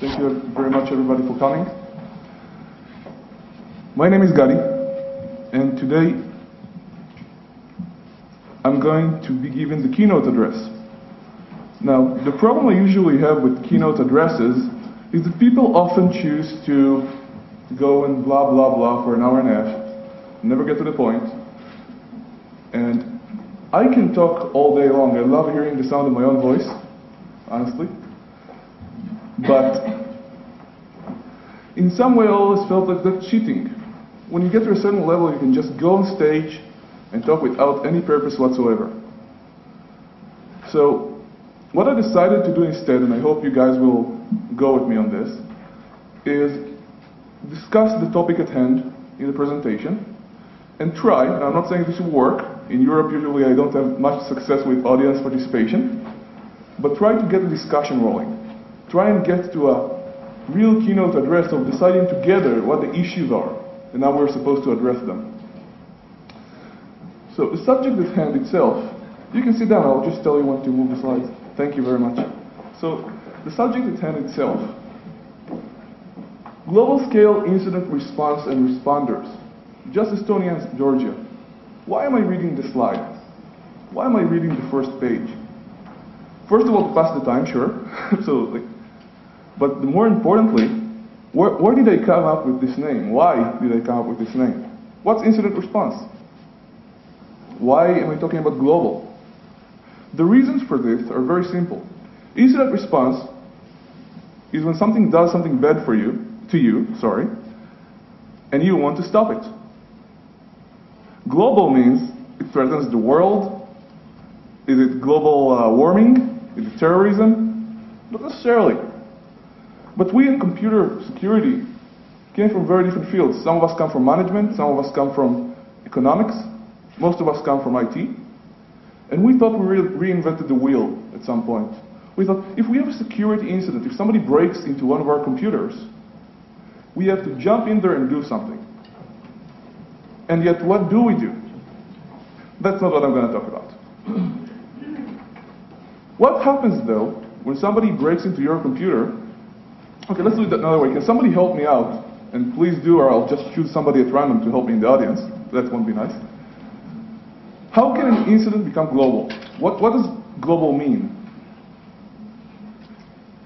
Thank you very much, everybody, for coming. My name is Gadi, and today I'm going to be giving the keynote address. Now, the problem I usually have with keynote addresses is that people often choose to go and blah, blah, blah for an hour and a half, never get to the point, and I can talk all day long. I love hearing the sound of my own voice, honestly. But in some way, I always felt like that's cheating. When you get to a certain level, you can just go on stage and talk without any purpose whatsoever. So what I decided to do instead, and I hope you guys will go with me on this, is discuss the topic at hand in the presentation and try, and I'm not saying this will work. In Europe, usually I don't have much success with audience participation, but try to get the discussion rolling. Try and get to a real keynote address of deciding together what the issues are and how we're supposed to address them. So the subject at hand itself, you can sit down, I'll just tell you when to move the slides. Thank you very much. So the subject at hand itself, global scale incident response and responders, just Estonia and Georgia. Why am I reading this slide? Why am I reading the first page? First of all, to pass the time, sure, absolutely. But more importantly, where did I come up with this name? Why did I come up with this name? What's incident response? Why am I talking about global? The reasons for this are very simple. Incident response is when something does something bad to you, and you want to stop it. Global means it threatens the world. Is it global warming? Is it terrorism? Not necessarily. But we in computer security came from very different fields. Some of us come from management, some of us come from economics, most of us come from IT. And we thought we reinvented the wheel at some point. We thought, if we have a security incident, if somebody breaks into one of our computers, we have to jump in there and do something. And yet, what do we do? That's not what I'm going to talk about. What happens, though, when somebody breaks into your computer? Okay, let's do it another way. Can somebody help me out? And please do, or I'll just choose somebody at random to help me in the audience. That won't be nice. How can an incident become global? What does global mean?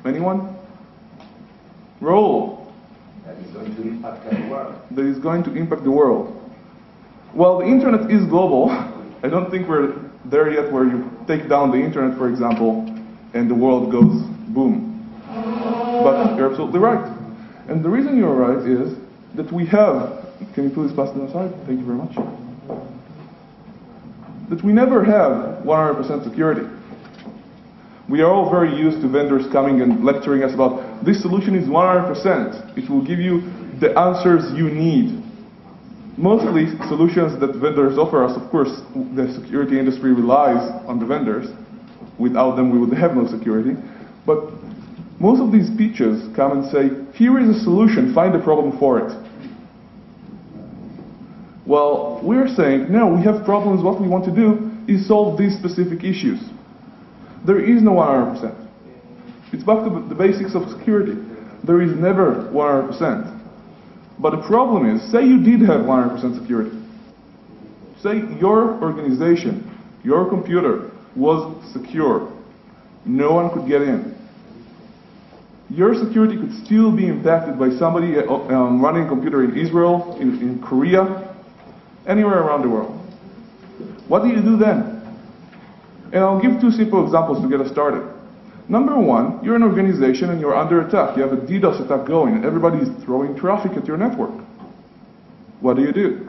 Anyone? Roll. That is going to impact the world. That is going to impact the world. Well, the internet is global. I don't think we're there yet where you take down the internet, for example, and the world goes boom. But you're absolutely right. And the reason you're right is that we have, can you please pass it aside? Thank you very much. That we never have 100% security. We are all very used to vendors coming and lecturing us about this solution is 100%. It will give you the answers you need. Mostly solutions that vendors offer us, of course, the security industry relies on the vendors. Without them, we would have no security. But most of these pitches come and say, here is a solution, find a problem for it. Well, we're saying, no, we have problems, what we want to do is solve these specific issues. There is no 100%. It's back to the basics of security. There is never 100%. But the problem is, say you did have 100% security. Say your organization, your computer was secure. No one could get in. Your security could still be impacted by somebody running a computer in Israel, in Korea, anywhere around the world. What do you do then? And I'll give two simple examples to get us started. Number one, you're an organization and you're under attack. You have a DDoS attack going and everybody is throwing traffic at your network. What do?